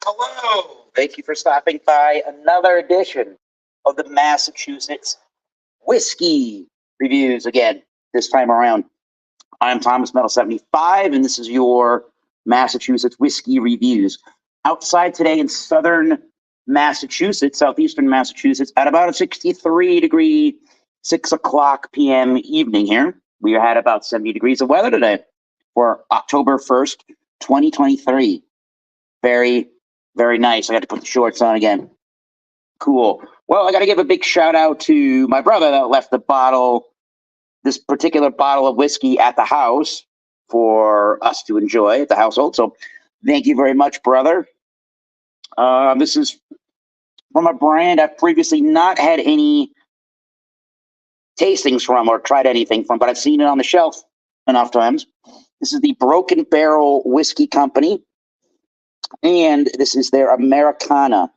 Hello. Thank you for stopping by another edition of the Massachusetts Whiskey Reviews again, this time around. I'm Thomas Metal 75, and this is your Massachusetts Whiskey Reviews. Outside today in southern Massachusetts, southeastern Massachusetts, at about a 63-degree, 6 o'clock p.m. evening here. We had about 70 degrees of weather today for October 1st, 2023. Very, very nice. I got to put the shorts on again. Cool. Well, I got to give a big shout out to my brother that left this particular bottle of whiskey at the house for us to enjoy at the household. So thank you very much, brother. This is from a brand I've previously not had any tastings from or tried anything from, but I've seen it on the shelf enough times. This is the Broken Barrel Whiskey Company, and this is their Americana,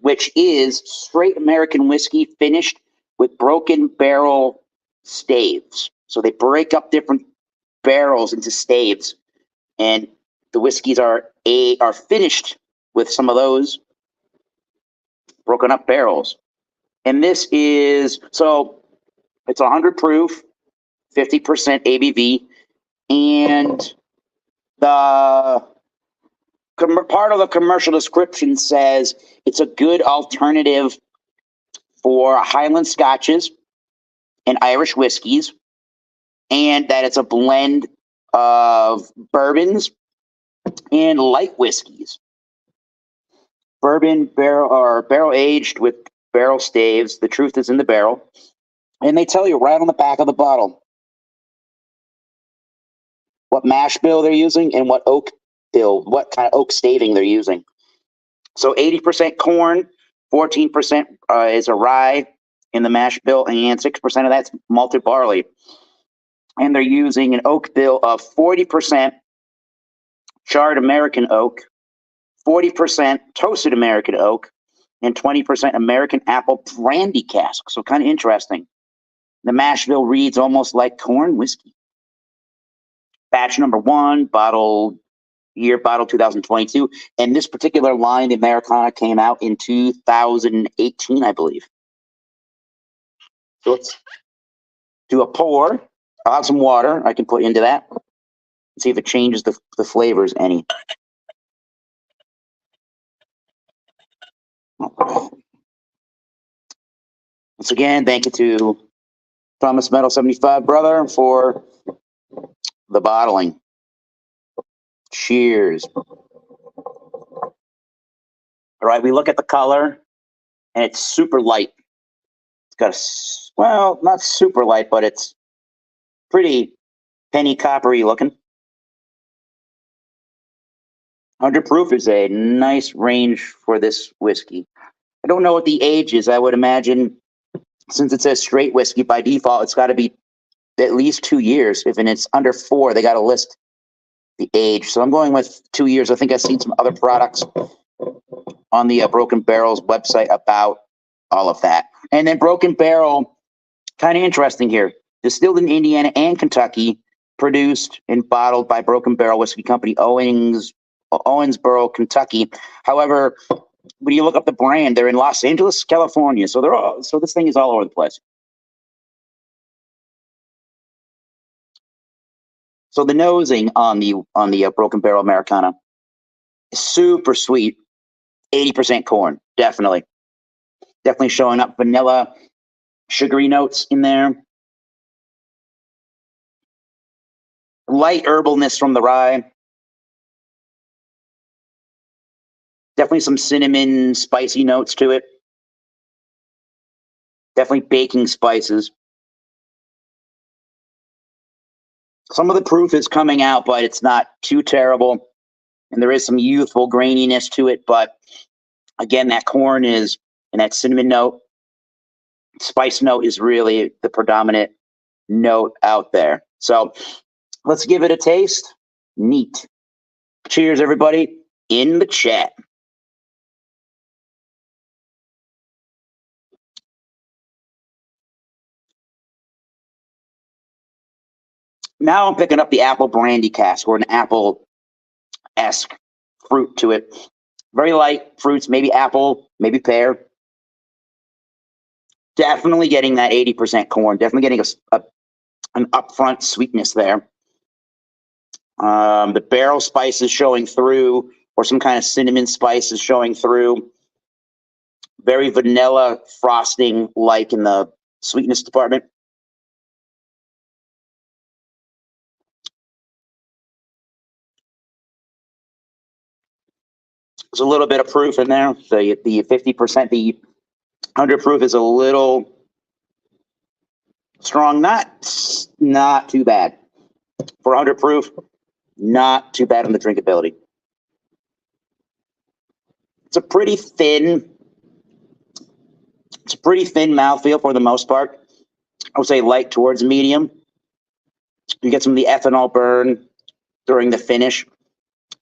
which is straight American whiskey finished with Broken Barrel staves. So they break up different barrels into staves, and the whiskeys are finished with some of those broken up barrels. And this is, so it's 100 proof, 50% ABV, and the part of the commercial description says it's a good alternative for Highland Scotches and Irish whiskeys, and that it's a blend of bourbons and light whiskeys. Bourbon barrel aged with barrel staves. The truth is in the barrel. And they tell you right on the back of the bottle what mash bill they're using and what what kind of oak staving they're using. So 80% corn, 14% is a rye in the mash bill, and 6% of that's malted barley. And they're using an oak bill of 40% charred American oak, 40% toasted American oak, and 20% American apple brandy cask. So kind of interesting. The mash bill reads almost like corn whiskey. Batch number 1, bottle 2022. And this particular line, the Americana, came out in 2018, I believe. So let's do a pour. I'll have some water I can put into that and see if it changes the flavors any. Once again, thank you to Thomas Metal 75, brother, for the bottling. Cheers. All right, we look at the color, and it's super light. It's got well, not super light, but it's pretty penny coppery looking. 100 proof is a nice range for this whiskey. I don't know what the age is. I would imagine, since it says straight whiskey, by default, it's got to be at least 2 years. If it's under 4, they got to list the age. So I'm going with 2 years. I think I've seen some other products on the Broken Barrel's website about all of that. And then Broken Barrel, kind of interesting here, distilled in Indiana and Kentucky, produced and bottled by Broken Barrel Whiskey Company, Owensboro, Kentucky. However, when you look up the brand, they're in Los Angeles, California. So this thing is all over the place. So the nosing on the Broken Barrel Americana is super sweet. 80% corn, definitely showing up vanilla, sugary notes in there. Light herbalness from the rye. Definitely some cinnamon, spicy notes to it. Definitely baking spices. Some of the proof is coming out, but it's not too terrible. And there is some youthful graininess to it. But again, that corn is, and that cinnamon note, spice note is really the predominant note out there. So let's give it a taste. Neat. Cheers, everybody in the chat. Now I'm picking up the apple brandy cask, or an apple-esque fruit to it. Very light fruits, maybe apple, maybe pear. Definitely getting that 80% corn. Definitely getting an upfront sweetness there. The barrel spice is showing through, or some kind of cinnamon spice is showing through. Very vanilla frosting, like in the sweetness department. There's a little bit of proof in there. The 50%, the 100 proof is a little strong. Not too bad for 100 proof. Not too bad on the drinkability. It's a pretty thin. It's a pretty thin mouthfeel for the most part. I would say light towards medium. You get some of the ethanol burn during the finish.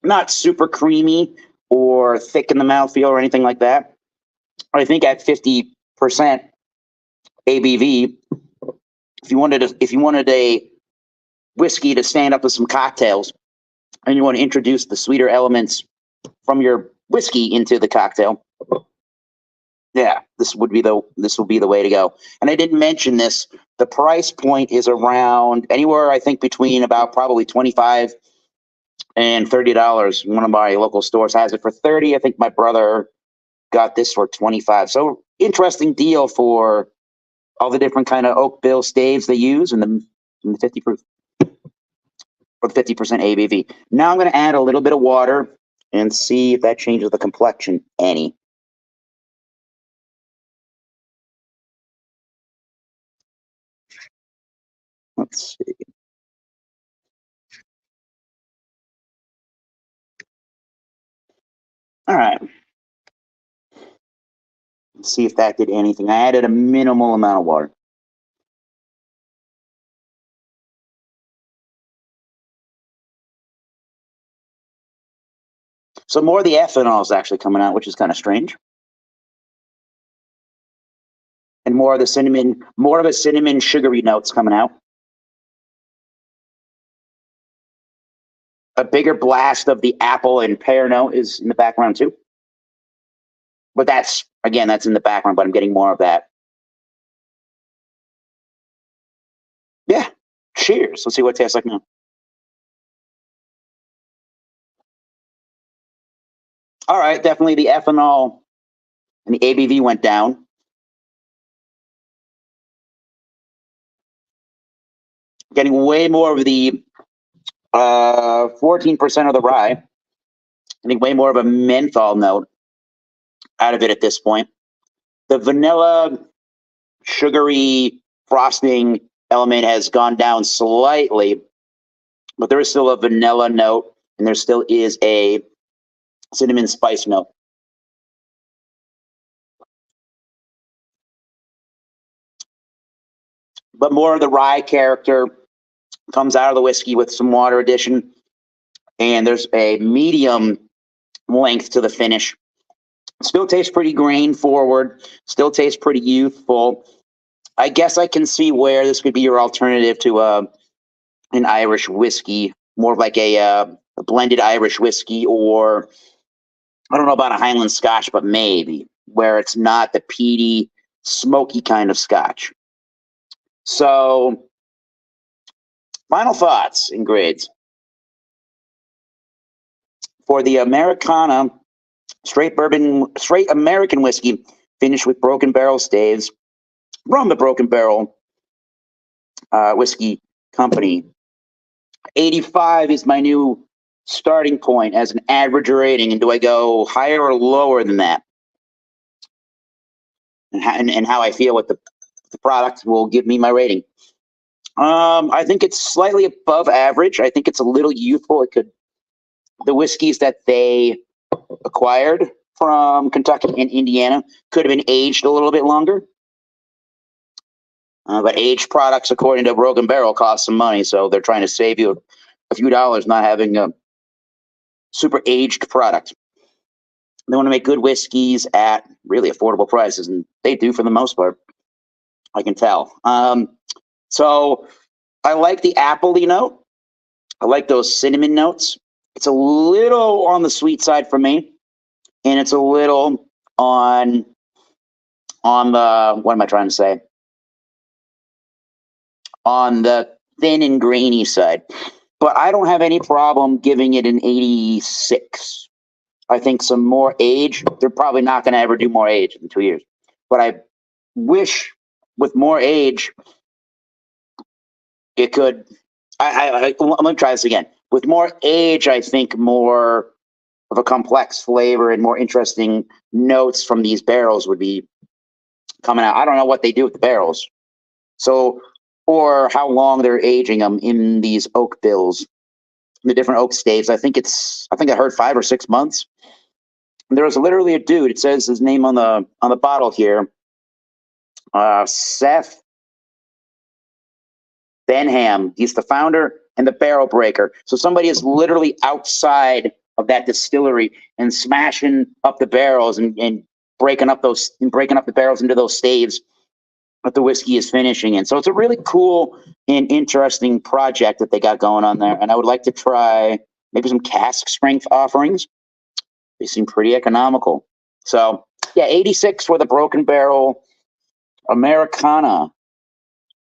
Not super creamy or thick in the mouthfeel or anything like that. I think at 50% ABV, if you wanted a whiskey to stand up with some cocktails, and you want to introduce the sweeter elements from your whiskey into the cocktail, yeah, this will be the way to go. And I didn't mention this. The price point is around anywhere, I think, between about probably $25 and $30. One of my local stores has it for $30. I think my brother got this for $25. So interesting deal for all the different kind of oak bill staves they use in the 50 proof or the 50% ABV. Now I'm going to add a little bit of water and see if that changes the complexion any. Let's see. All right. Let's see if that did anything. I added a minimal amount of water. So more of the ethanol is actually coming out, which is kind of strange. And more of the cinnamon sugary notes coming out. A bigger blast of the apple and pear note is in the background too. But that's in the background, but I'm getting more of that. Yeah. Cheers. Let's see what it tastes like now. All right, definitely the ethanol and the ABV went down. Getting way more of the 14% of the rye. Getting way more of a menthol note out of it at this point. The vanilla, sugary frosting element has gone down slightly, but there is still a vanilla note, and there still is a cinnamon spice note. But more of the rye character comes out of the whiskey with some water addition, and there's a medium length to the finish. Still tastes pretty grain forward, still tastes pretty youthful. I guess I can see where this could be your alternative to an Irish whiskey, more of like a blended Irish whiskey, or I don't know about a Highland Scotch, but maybe where it's not the peaty, smoky kind of Scotch. So, final thoughts and grades for the Americana straight American whiskey, finished with Broken Barrel staves from the Broken Barrel Whiskey Company. 85 is my new starting point as an average rating, and do I go higher or lower than that? And how I feel with the product will give me my rating. I think it's slightly above average. I think it's a little youthful. The whiskeys that they acquired from Kentucky and Indiana could have been aged a little bit longer. But aged products, according to Broken Barrel, cost some money, so they're trying to save you a few dollars not having a super aged product. They want to make good whiskeys at really affordable prices, and they do for the most part. I can tell. So I like the appley note. I like those cinnamon notes. It's a little on the sweet side for me. and it's a little on the, what am I trying to say? On the thin and grainy side. But I don't have any problem giving it an 86. I think some more age, they're probably not going to ever do more age in 2 years. But I wish with more age, it could. I'm going to try this again. With more age, I think more of a complex flavor and more interesting notes from these barrels would be coming out. I don't know what they do with the barrels. So, or how long they're aging them in these oak bills, the different oak staves. I think I heard 5 or 6 months. There was literally a dude. It says his name on the bottle here. Seth Benham. He's the founder and the barrel breaker. So somebody is literally outside of that distillery and smashing up the barrels and breaking up the barrels into those staves that the whiskey is finishing in. So it's a really cool and interesting project that they got going on there. And I would like to try maybe some cask strength offerings. They seem pretty economical. So yeah, 86 for the Broken Barrel Americana.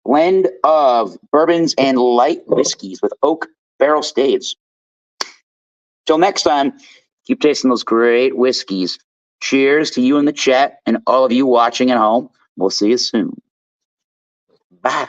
Blend of bourbons and light whiskeys with oak barrel staves. Till next time, keep tasting those great whiskeys. Cheers to you in the chat and all of you watching at home. We'll see you soon. Bye.